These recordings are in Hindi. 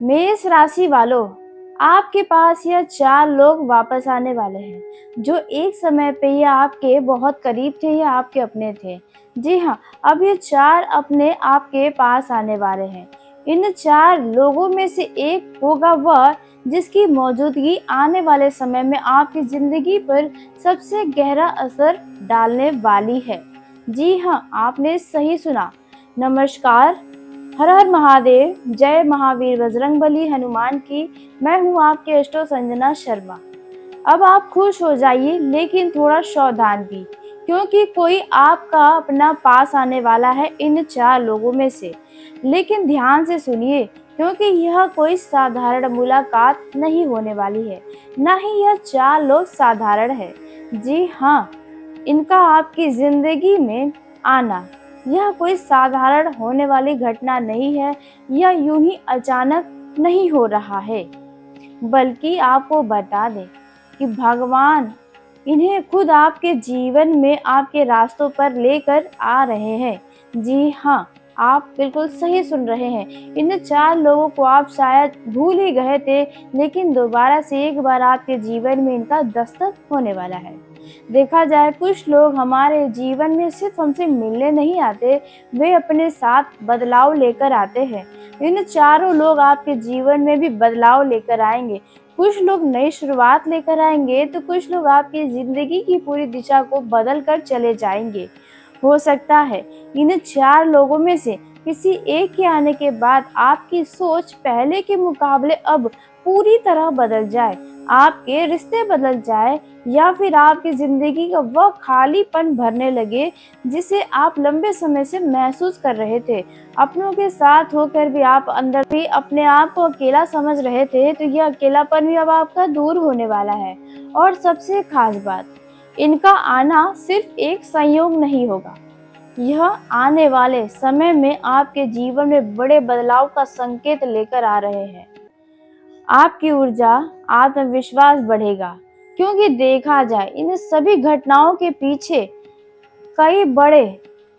मेष राशि वालों, आपके पास यह 4 लोग वापस आने वाले हैं जो एक समय पे ये आपके बहुत करीब थे या आपके अपने थे। जी हाँ, अब ये 4 अपने आपके पास आने वाले हैं। इन 4 लोगों में से एक होगा वह जिसकी मौजूदगी आने वाले समय में आपकी ज़िंदगी पर सबसे गहरा असर डालने वाली है। जी हाँ, आपने सही सुना। नमस्कार, हर हर महादेव, जय महावीर बजरंगबली हनुमान की। मैं हूँ आपके अष्टो संजना शर्मा। अब आप खुश हो जाइए लेकिन थोड़ा सावधान भी, क्योंकि कोई आपका अपना पास आने वाला है इन 4 लोगों में से। लेकिन ध्यान से सुनिए, क्योंकि यह कोई साधारण मुलाकात नहीं होने वाली है, ना ही यह 4 लोग साधारण है। जी हाँ, इनका आपकी जिंदगी में आना यह कोई साधारण होने वाली घटना नहीं है। यह यूं ही अचानक नहीं हो रहा है, बल्कि आपको बता दें कि भगवान इन्हें खुद आपके जीवन में आपके रास्तों पर लेकर आ रहे हैं। जी हाँ, आप बिल्कुल सही सुन रहे हैं। इन 4 लोगों को आप शायद भूल ही गए थे, लेकिन दोबारा से एक बार आपके जीवन में इनका दस्तक होने वाला है। देखा जाए, कुछ लोग हमारे जीवन में सिर्फ हमसे मिलने नहीं आते, वे अपने साथ बदलाव लेकर आते हैं। इन चारों लोग आपके जीवन में भी बदलाव लेकर आएंगे। कुछ लोग नई शुरुआत लेकर आएंगे तो कुछ लोग आपकी जिंदगी की पूरी दिशा को बदल कर चले जाएंगे। हो सकता है इन 4 लोगों में से किसी एक के आने के बाद आपकी सोच पहले के मुकाबले अब पूरी तरह बदल जाए, आपके रिश्ते बदल जाए, या फिर आपकी जिंदगी का वह खालीपन भरने लगे जिसे आप लंबे समय से महसूस कर रहे थे। अपनों के साथ होकर भी आप अंदर भी अपने आप को अकेला समझ रहे थे, तो यह अकेलापन भी अब आपका दूर होने वाला है। और सबसे खास बात, इनका आना सिर्फ एक संयोग नहीं होगा, यह आने वाले समय में आपके जीवन में बड़े बदलाव का संकेत लेकर आ रहे हैं। आपकी ऊर्जा, आत्मविश्वास बढ़ेगा, क्योंकि देखा जाए इन सभी घटनाओं के पीछे कई बड़े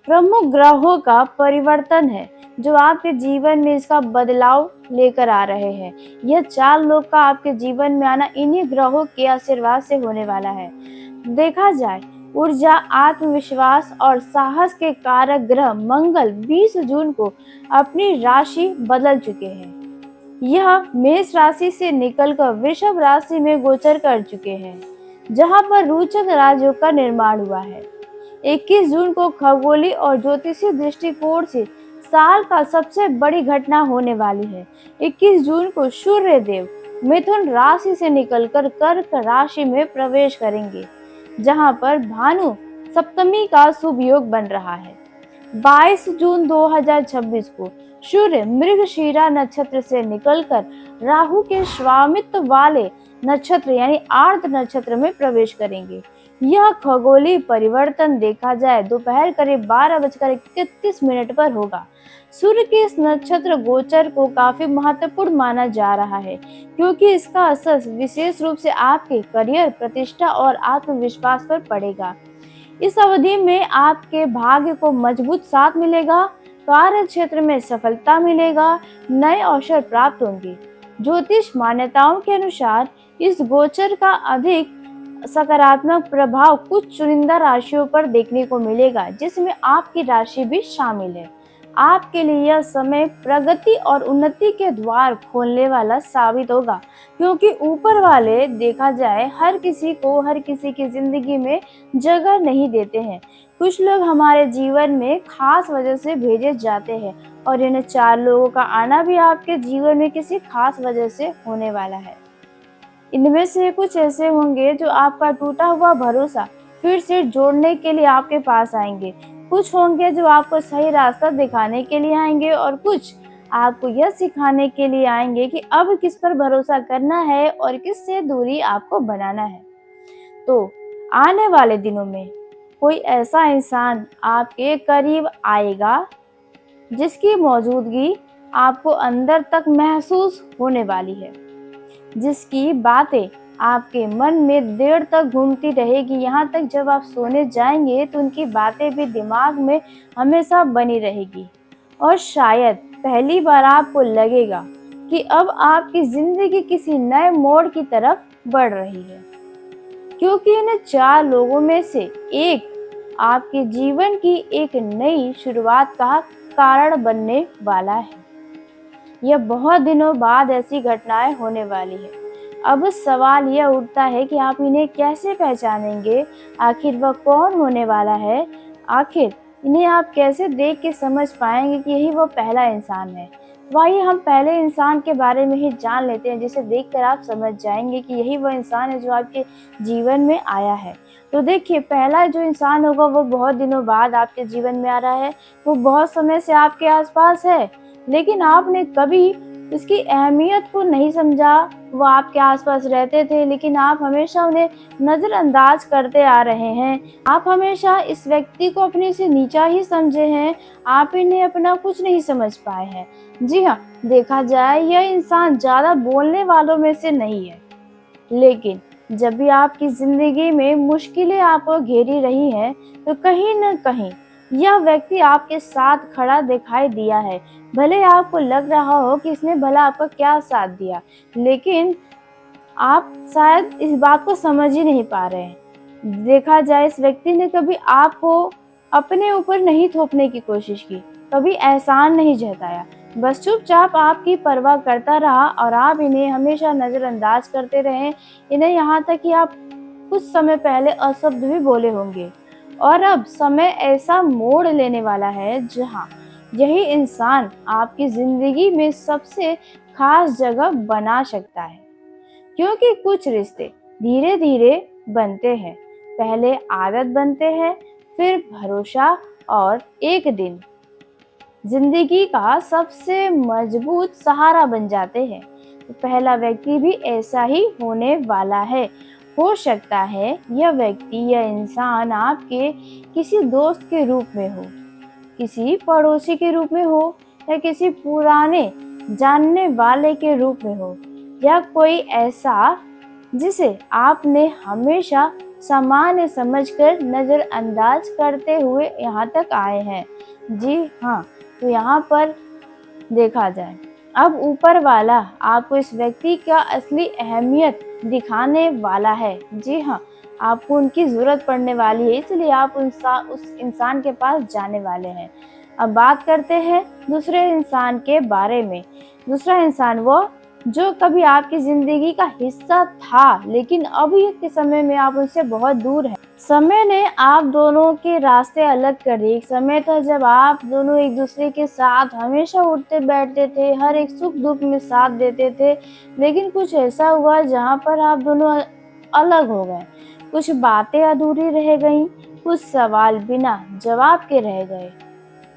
प्रमुख ग्रहों का परिवर्तन है जो आपके जीवन में इसका बदलाव लेकर आ रहे हैं। यह 4 लोग का आपके जीवन में आना इन्हीं ग्रहों के आशीर्वाद से होने वाला है। देखा जाए, ऊर्जा, आत्मविश्वास और साहस के कारक ग्रह मंगल 20 जून को अपनी राशि बदल चुके हैं। यह मेष राशि से निकलकर वृषभ राशि में गोचर कर चुके हैं, जहां पर रोचक राज्यों का निर्माण हुआ है। 21 जून को खगोलीय और ज्योतिषीय दृष्टिकोण से साल का सबसे बड़ी घटना होने वाली है। 21 जून को सूर्य देव मिथुन राशि से निकलकर कर्क राशि में प्रवेश करेंगे, जहां पर भानु सप्तमी का शुभ योग बन रहा है। 22 जून 2026 को सूर्य मृगशीरा नक्षत्र से निकलकर राहु के स्वामित्व वाले नक्षत्र यानी आर्द्र नक्षत्र में प्रवेश करेंगे। यह खगोलीय परिवर्तन देखा जाए दोपहर करीब 12:31 पर होगा। सूर्य के इस नक्षत्र गोचर को काफी महत्वपूर्ण माना जा रहा है, क्योंकि इसका असर विशेष रूप से आपके करियर, प्रतिष्ठा और आत्मविश्वास पर पड़ेगा। इस अवधि में आपके भाग्य को मजबूत साथ मिलेगा, कार्य क्षेत्र में सफलता मिलेगा, नए अवसर प्राप्त होंगे। ज्योतिष मान्यताओं के अनुसार इस गोचर का अधिक सकारात्मक प्रभाव कुछ चुनिंदा राशियों पर देखने को मिलेगा, जिसमें आपकी राशि भी शामिल है। आपके लिए यह समय प्रगति और उन्नति के द्वार खोलने वाला साबित होगा, क्योंकि ऊपर वाले देखा जाए हर किसी को हर किसी की जिंदगी में जगह नहीं देते हैं। कुछ लोग हमारे जीवन में खास वजह से भेजे जाते हैं, और इन 4 लोगों का आना भी आपके जीवन में किसी खास वजह से होने वाला है। इनमें से कुछ ऐसे होंगे जो आपका टूटा हुआ भरोसा फिर से जोड़ने के लिए आपके पास आएंगे। कुछ होंगे जो आपको सही रास्ता दिखाने के लिए आएंगे, और कुछ आपको यह सिखाने के लिए आएंगे कि अब किस पर भरोसा करना है और किससे दूरी आपको बनाना है। तो आने वाले दिनों में कोई ऐसा इंसान आपके करीब आएगा जिसकी मौजूदगी आपको अंदर तक महसूस होने वाली है, जिसकी बातें आपके मन में देर तक घूमती रहेगी, यहाँ तक जब आप सोने जाएंगे तो उनकी बातें भी दिमाग में हमेशा बनी रहेगी। और शायद पहली बार आपको लगेगा कि अब आपकी ज़िंदगी किसी नए मोड़ की तरफ बढ़ रही है, क्योंकि इन 4 लोगों में से एक आपके जीवन की एक नई शुरुआत का कारण बनने वाला है। यह बहुत दिनों बाद ऐसी घटनाएं होने वाली है। अब सवाल यह उठता है कि आप इन्हें कैसे पहचानेंगे? आखिर वह कौन होने वाला है? आखिर इन्हें आप कैसे देख के समझ पाएंगे कि यही वो पहला इंसान है? तो आइए हम पहले इंसान के बारे में ही जान लेते हैं, जिसे देखकर आप समझ जाएंगे कि यही वह इंसान है जो आपके जीवन में आया है। तो देखिए, पहला जो इंसान होगा वो बहुत दिनों बाद आपके जीवन में आ रहा है। वो बहुत समय से आपके आसपास है, लेकिन आपने कभी उसकी अहमियत को नहीं समझा। वो आपके आसपास रहते थे, लेकिन आप हमेशा उन्हें नज़रअंदाज करते आ रहे हैं। आप हमेशा इस व्यक्ति को अपने से नीचा ही समझे हैं। आप इन्हें अपना कुछ नहीं समझ पाए हैं। जी हाँ, देखा जाए यह इंसान ज़्यादा बोलने वालों में से नहीं है, लेकिन जब भी आपकी ज़िंदगी में मुश्किलें आपको घेरी रही हैं, तो कहीं न कहीं यह व्यक्ति आपके साथ खड़ा दिखाई दिया है। भले आपको लग रहा हो कि इसने भला आपका क्या साथ दिया, लेकिन आप शायद इस बात को समझ ही नहीं पा रहे हैं। देखा जाए, इस व्यक्ति ने कभी आपको अपने ऊपर नहीं थोपने की कोशिश की, कभी एहसान नहीं जताया, बस चुपचाप आपकी परवाह करता रहा और आप इन्हें हमेशा नज़रअंदाज करते रहे। इन्हें यहाँ तक कि आप कुछ समय पहले अशब्द भी बोले होंगे। और अब समय ऐसा मोड़ लेने वाला है जहाँ यही इंसान आपकी ज़िंदगी में सबसे खास जगह बना सकता है। क्योंकि कुछ रिश्ते धीरे धीरे बनते हैं, पहले आदत बनते हैं, फिर भरोसा, और एक दिन जिंदगी का सबसे मजबूत सहारा बन जाते हैं। तो पहला व्यक्ति भी ऐसा ही होने वाला है। हो सकता है यह व्यक्ति, यह इंसान आपके किसी दोस्त के रूप में हो, किसी पड़ोसी के रूप में हो, या किसी पुराने जानने वाले के रूप में हो, या कोई ऐसा जिसे आपने हमेशा सामान्य समझकर नज़रअंदाज करते हुए यहाँ तक आए हैं। जी हाँ, तो यहाँ पर देखा जाए, अब ऊपर वाला आपको इस व्यक्ति का असली अहमियत दिखाने वाला है। जी हाँ, आपको उनकी ज़रूरत पड़ने वाली है, इसलिए आप उस इंसान के पास जाने वाले हैं। अब बात करते हैं दूसरे इंसान के बारे में। दूसरा इंसान वो जो कभी आपकी ज़िंदगी का हिस्सा था, लेकिन अभी के समय में आप उनसे बहुत दूर हैं। समय ने आप दोनों के रास्ते अलग कर दिए। एक समय था जब आप दोनों एक दूसरे के साथ हमेशा उठते बैठते थे, हर एक सुख दुख में साथ देते थे, लेकिन कुछ ऐसा हुआ जहाँ पर आप दोनों अलग हो गए। कुछ बातें अधूरी रह गईं, कुछ सवाल बिना जवाब के रह गए,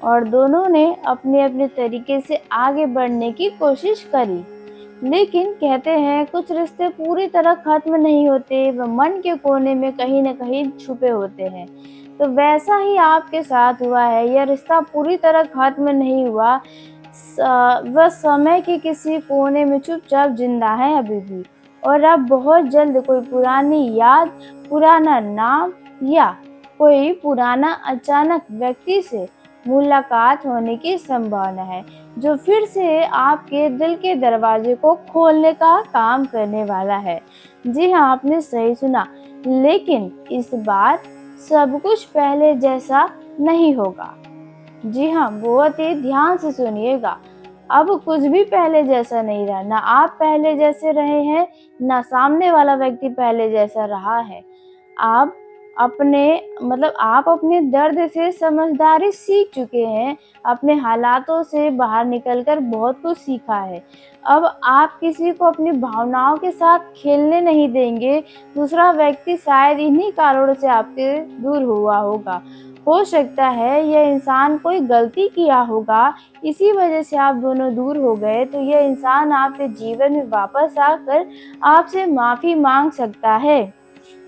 और दोनों ने अपने अपने तरीके से आगे बढ़ने की कोशिश करी। लेकिन कहते हैं कुछ रिश्ते पूरी तरह खत्म नहीं होते, वह मन के कोने में कहीं न कहीं छुपे होते हैं। तो वैसा ही आपके साथ हुआ है। यह रिश्ता पूरी तरह खत्म नहीं हुआ। वह समय के किसी कोने में चुपचाप जिंदा है अभी भी, और अब बहुत जल्द कोई पुरानी याद, पुराना नाम, या कोई पुराना अचानक व्यक्ति से मुलाकात होने की संभावना है, जो फिर से आपके दिल के दरवाजे को खोलने का काम करने वाला है। जी हाँ, आपने सही सुना, लेकिन इस बार सब कुछ पहले जैसा नहीं होगा। जी हाँ, बहुत ही ध्यान से सुनिएगा। अब कुछ भी पहले जैसा नहीं रहा, ना आप पहले जैसे रहे हैं, ना सामने वाला व्यक्ति पहले जैसा रहा है। आप आप अपने दर्द से समझदारी सीख चुके हैं, अपने हालातों से बाहर निकलकर बहुत कुछ सीखा है। अब आप किसी को अपनी भावनाओं के साथ खेलने नहीं देंगे। दूसरा व्यक्ति शायद इन्हीं कारणों से आपसे दूर हुआ होगा। हो सकता है यह इंसान कोई गलती किया होगा, इसी वजह से आप दोनों दूर हो गए। तो यह इंसान आपके जीवन में वापस आकर आपसे माफ़ी मांग सकता है,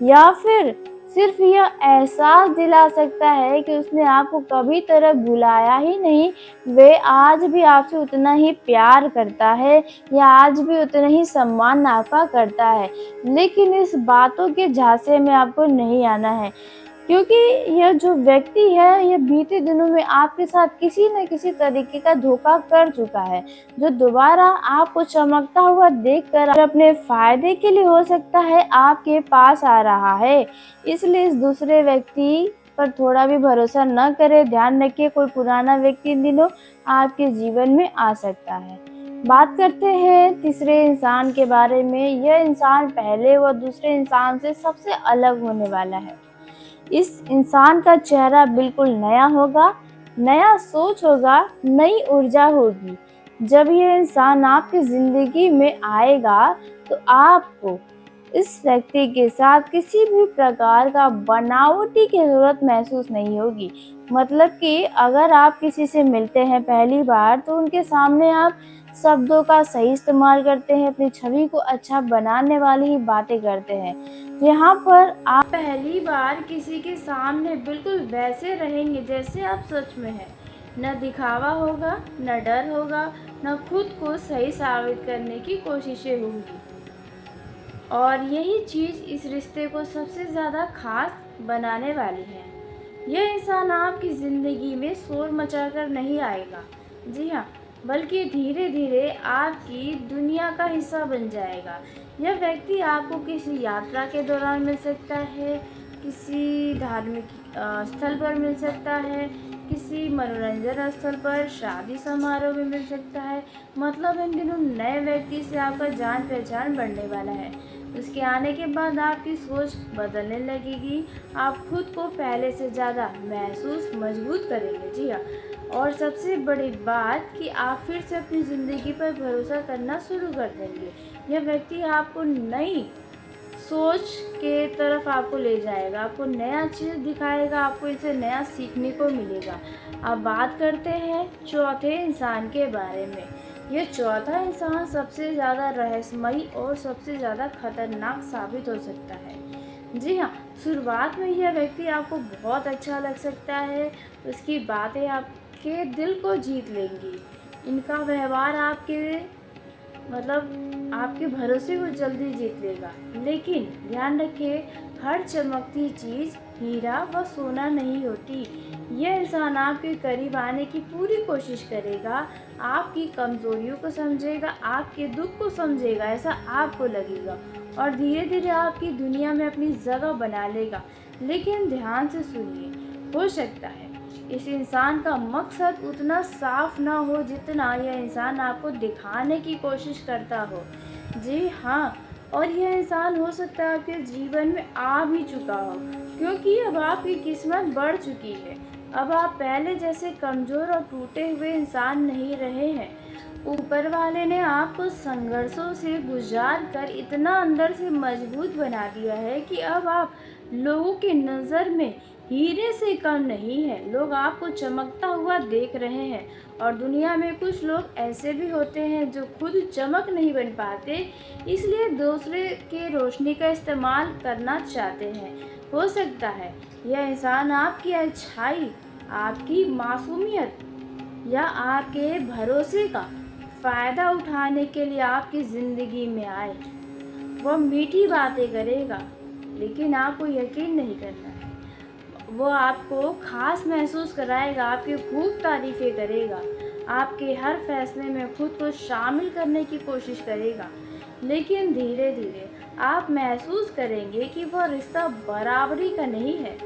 या फिर सिर्फ यह एहसास दिला सकता है कि उसने आपको कभी तरह भुलाया ही नहीं, वे आज भी आपसे उतना ही प्यार करता है, या आज भी उतना ही सम्मान आपका करता है। लेकिन इस बातों के झांसे में आपको नहीं आना है। क्योंकि यह जो व्यक्ति है, यह बीते दिनों में आपके साथ किसी न किसी तरीके का धोखा कर चुका है, जो दोबारा आपको चमकता हुआ देखकर अपने फ़ायदे के लिए हो सकता है आपके पास आ रहा है। इसलिए इस दूसरे व्यक्ति पर थोड़ा भी भरोसा न करें, ध्यान रखिए कोई पुराना व्यक्ति इन दिनों आपके जीवन में आ सकता है। बात करते हैं तीसरे इंसान के बारे में, यह इंसान पहले व दूसरे इंसान से सबसे अलग होने वाला है। इस इंसान का चेहरा बिल्कुल नया होगा, नया सोच होगा, नई ऊर्जा होगी। जब ये इंसान आपकी ज़िंदगी में आएगा, तो आपको इस व्यक्ति के साथ किसी भी प्रकार का बनावटी की ज़रूरत महसूस नहीं होगी। मतलब कि अगर आप किसी से मिलते हैं पहली बार, तो उनके सामने आप शब्दों का सही इस्तेमाल करते हैं, अपनी छवि को अच्छा बनाने वाली ही बातें करते हैं। यहाँ पर आप पहली बार किसी के सामने बिल्कुल वैसे रहेंगे जैसे आप सच में हैं। न दिखावा होगा, न डर होगा, न खुद को सही साबित करने की कोशिशें होंगी। और यही चीज़ इस रिश्ते को सबसे ज़्यादा खास बनाने वाली है। यह इंसान आपकी ज़िंदगी में शोर मचाकर नहीं आएगा, जी हाँ, बल्कि धीरे धीरे आपकी दुनिया का हिस्सा बन जाएगा। यह व्यक्ति आपको किसी यात्रा के दौरान मिल सकता है, किसी धार्मिक स्थल पर मिल सकता है, किसी मनोरंजन स्थल पर, शादी समारोह में मिल सकता है। मतलब इन दिनों नए व्यक्ति से आपका जान पहचान बढ़ने वाला है। उसके आने के बाद आपकी सोच बदलने लगेगी, आप खुद को पहले से ज़्यादा महसूस मजबूत करेंगे, जी हाँ। और सबसे बड़ी बात कि आप फिर से अपनी ज़िंदगी पर भरोसा करना शुरू कर देंगे। यह व्यक्ति आपको नई सोच के तरफ आपको ले जाएगा, आपको नया चीज़ दिखाएगा, आपको इसे नया सीखने को मिलेगा। अब बात करते हैं चौथे इंसान के बारे में। ये चौथा इंसान सबसे ज़्यादा रहस्यमयी और सबसे ज़्यादा खतरनाक साबित हो सकता है। जी हाँ, शुरुआत में यह व्यक्ति आपको बहुत अच्छा लग सकता है, उसकी बातें आपके दिल को जीत लेंगी। इनका व्यवहार आपके भरोसे को जल्दी जीत लेगा। लेकिन ध्यान रखिए, हर चमकती चीज़ हीरा व सोना नहीं होती। यह इंसान आपके करीब आने की पूरी कोशिश करेगा, आपकी कमज़ोरियों को समझेगा, आपके दुख को समझेगा, ऐसा आपको लगेगा, और धीरे धीरे आपकी दुनिया में अपनी जगह बना लेगा। लेकिन ध्यान से सुनिए, हो सकता है इस इंसान का मकसद उतना साफ ना हो जितना यह इंसान आपको दिखाने की कोशिश करता हो। जी हाँ, और यह इंसान हो सकता है आपके जीवन में आ भी चुका हो, क्योंकि अब आपकी किस्मत बढ़ चुकी है। अब आप पहले जैसे कमज़ोर और टूटे हुए इंसान नहीं रहे हैं। ऊपर वाले ने आपको संघर्षों से गुजार कर इतना अंदर से मजबूत बना दिया है कि अब आप लोगों की नज़र में हीरे से कम नहीं है। लोग आपको चमकता हुआ देख रहे हैं, और दुनिया में कुछ लोग ऐसे भी होते हैं जो खुद चमक नहीं बन पाते, इसलिए दूसरे के रोशनी का इस्तेमाल करना चाहते हैं। हो सकता है यह इंसान आपकी अच्छाई, आपकी मासूमियत या आपके भरोसे का फ़ायदा उठाने के लिए आपकी ज़िंदगी में आए। वह मीठी बातें करेगा, लेकिन आपको यकीन नहीं करना है। वो आपको खास महसूस कराएगा, आपकी खूब तारीफ़ें करेगा, आपके हर फैसले में खुद को शामिल करने की कोशिश करेगा। लेकिन धीरे धीरे आप महसूस करेंगे कि वह रिश्ता बराबरी का नहीं है।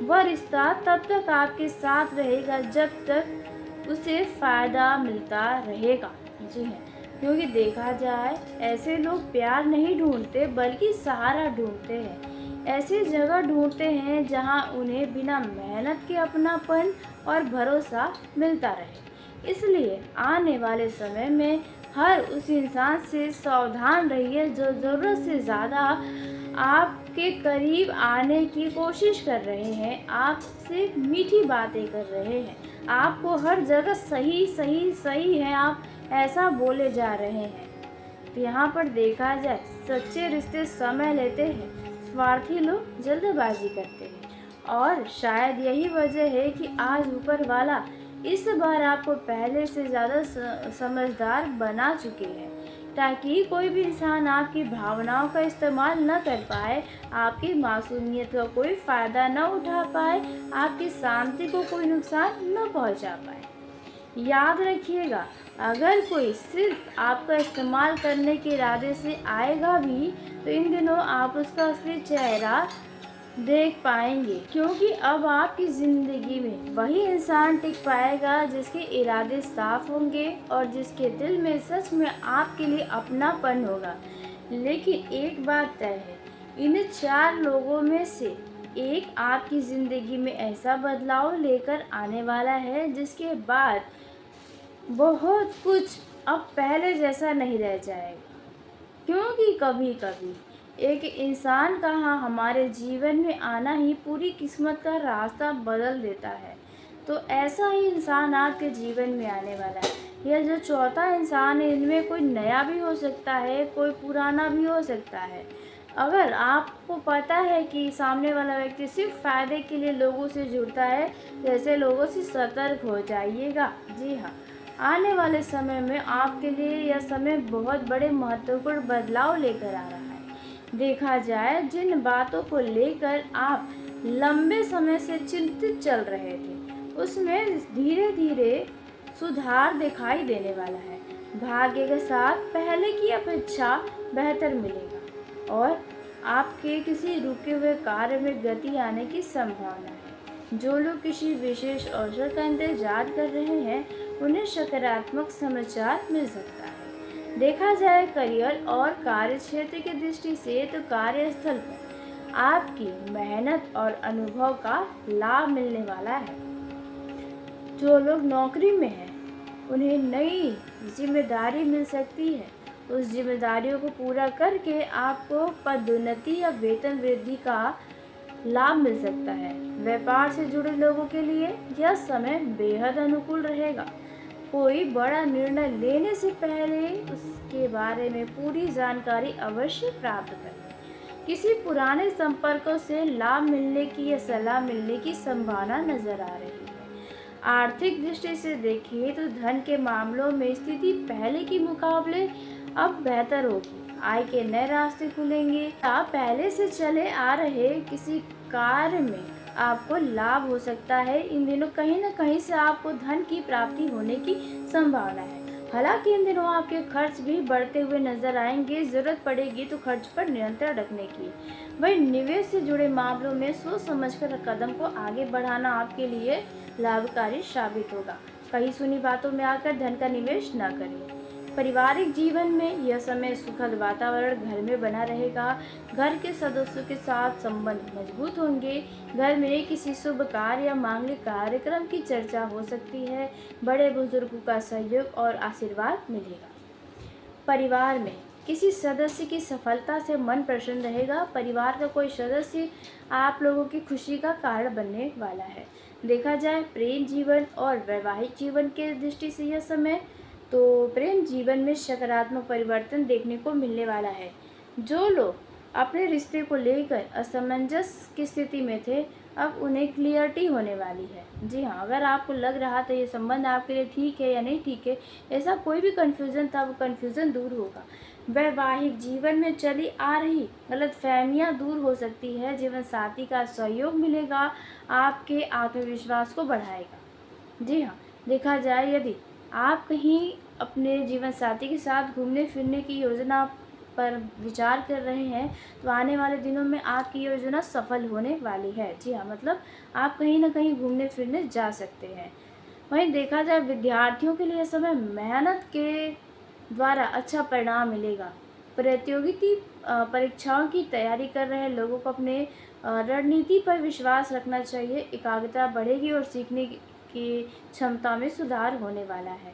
वह रिश्ता तब तक आपके साथ रहेगा जब तक उसे फ़ायदा मिलता रहेगा। जी हाँ, क्योंकि देखा जाए ऐसे लोग प्यार नहीं ढूंढते बल्कि सहारा ढूंढते हैं। ऐसी जगह ढूंढते हैं जहां उन्हें बिना मेहनत के अपनापन और भरोसा मिलता रहे। इसलिए आने वाले समय में हर उस इंसान से सावधान रहिए जो ज़रूरत से ज़्यादा आपके करीब आने की कोशिश कर रहे हैं, आपसे मीठी बातें कर रहे हैं, आपको हर जगह सही सही सही है आप ऐसा बोले जा रहे हैं। तो यहाँ पर देखा जाए सच्चे रिश्ते समय लेते हैं, स्वार्थी लोग जल्दबाजी करते हैं, और शायद यही वजह है कि आज ऊपर वाला इस बार आपको पहले से ज़्यादा समझदार बना चुके हैं। ताकि कोई भी इंसान आपकी भावनाओं का इस्तेमाल न कर पाए, आपकी मासूमियत का कोई फ़ायदा न उठा पाए, आपकी शांति को कोई नुकसान न पहुंचा पाए। याद रखिएगा, अगर कोई सिर्फ आपका इस्तेमाल करने के इरादे से आएगा भी, तो इन दिनों आप उसका असली चेहरा देख पाएंगे, क्योंकि अब आपकी ज़िंदगी में वही इंसान टिक पाएगा जिसके इरादे साफ होंगे और जिसके दिल में सच में आपके लिए अपनापन होगा। लेकिन एक बात तय है, इन 4 लोगों में से एक आपकी ज़िंदगी में ऐसा बदलाव लेकर आने वाला है जिसके बाद बहुत कुछ अब पहले जैसा नहीं रह जाएगा। क्योंकि कभी-कभी एक इंसान का हमारे जीवन में आना ही पूरी किस्मत का रास्ता बदल देता है। तो ऐसा ही इंसान आपके जीवन में आने वाला है। यह जो चौथा इंसान है, इनमें कोई नया भी हो सकता है, कोई पुराना भी हो सकता है। अगर आपको पता है कि सामने वाला व्यक्ति सिर्फ फ़ायदे के लिए लोगों से जुड़ता है, तो ऐसे लोगों से सतर्क हो जाइएगा। जी हाँ, आने वाले समय में आपके लिए यह समय बहुत बड़े महत्वपूर्ण बदलाव लेकर आ रहा है। देखा जाए, जिन बातों को लेकर आप लंबे समय से चिंतित चल रहे थे, उसमें धीरे धीरे सुधार दिखाई देने वाला है। भाग्य के साथ पहले की अपेक्षा बेहतर मिलेगा और आपके किसी रुके हुए कार्य में गति आने की संभावना है। जो लोग किसी विशेष अवसर का इंतजार कर रहे हैं, उन्हें सकारात्मक समाचार मिल सकता है। देखा जाए करियर और कार्य क्षेत्र की दृष्टि से, तो कार्यस्थल पर आपकी मेहनत और अनुभव का लाभ मिलने वाला है। जो लोग नौकरी में हैं, उन्हें नई जिम्मेदारी मिल सकती है। उस जिम्मेदारियों को पूरा करके आपको पदोन्नति या वेतन वृद्धि का लाभ मिल सकता है। व्यापार से जुड़े लोगों के लिए यह समय बेहद अनुकूल रहेगा। कोई बड़ा निर्णय लेने से पहले उसके बारे में पूरी जानकारी अवश्य प्राप्त करें। किसी पुराने संपर्कों से लाभ मिलने की या सलाह मिलने की संभावना नजर आ रही है। आर्थिक दृष्टि से देखें तो धन के मामलों में स्थिति पहले के मुकाबले अब बेहतर होगी। आय के नए रास्ते खुलेंगे। आप पहले से चले आ रहे किसी कार्य में आपको लाभ हो सकता है। इन दिनों कहीं न कहीं से आपको धन की प्राप्ति होने की संभावना है। हालांकि इन दिनों आपके खर्च भी बढ़ते हुए नजर आएंगे। जरूरत पड़ेगी तो खर्च पर नियंत्रण रखने की। वहीं निवेश से जुड़े मामलों में सोच समझकर कदम को आगे बढ़ाना आपके लिए लाभकारी साबित होगा। कहीं सुनी बातों में आकर धन का निवेश न करें। पारिवारिक जीवन में यह समय सुखद वातावरण घर में बना रहेगा। घर के सदस्यों के साथ संबंध मजबूत होंगे। घर में किसी शुभ कार्य या मांगलिक कार्यक्रम की चर्चा हो सकती है। बड़े बुजुर्गों का सहयोग और आशीर्वाद मिलेगा। परिवार में किसी सदस्य की सफलता से मन प्रसन्न रहेगा। परिवार का कोई सदस्य आप लोगों की खुशी का कारण बनने वाला है। देखा जाए प्रेम जीवन और वैवाहिक जीवन के दृष्टि से यह समय, तो प्रेम जीवन में सकारात्मक परिवर्तन देखने को मिलने वाला है। जो लोग अपने रिश्ते को लेकर असमंजस की स्थिति में थे, अब उन्हें क्लियरिटी होने वाली है। जी हाँ, अगर आपको लग रहा था ये संबंध आपके लिए ठीक है या नहीं ठीक है, ऐसा कोई भी कन्फ्यूज़न था, वो कन्फ्यूज़न दूर होगा। वैवाहिक जीवन में चली आ रही गलतफहमियां दूर हो सकती है। जीवन साथी का सहयोग मिलेगा, आपके आत्मविश्वास को बढ़ाएगा। जी हाँ, देखा जाए यदि आप कहीं अपने जीवन साथी के साथ घूमने फिरने की योजना पर विचार कर रहे हैं, तो आने वाले दिनों में आपकी योजना सफल होने वाली है। जी हाँ, मतलब आप कहीं न कहीं घूमने फिरने जा सकते हैं। वहीं देखा जाए विद्यार्थियों के लिए समय मेहनत के द्वारा अच्छा परिणाम मिलेगा। प्रतियोगिता परीक्षाओं की तैयारी कर रहे लोगों को अपने रणनीति पर विश्वास रखना चाहिए। एकाग्रता बढ़ेगी और सीखने की क्षमता में सुधार होने वाला है।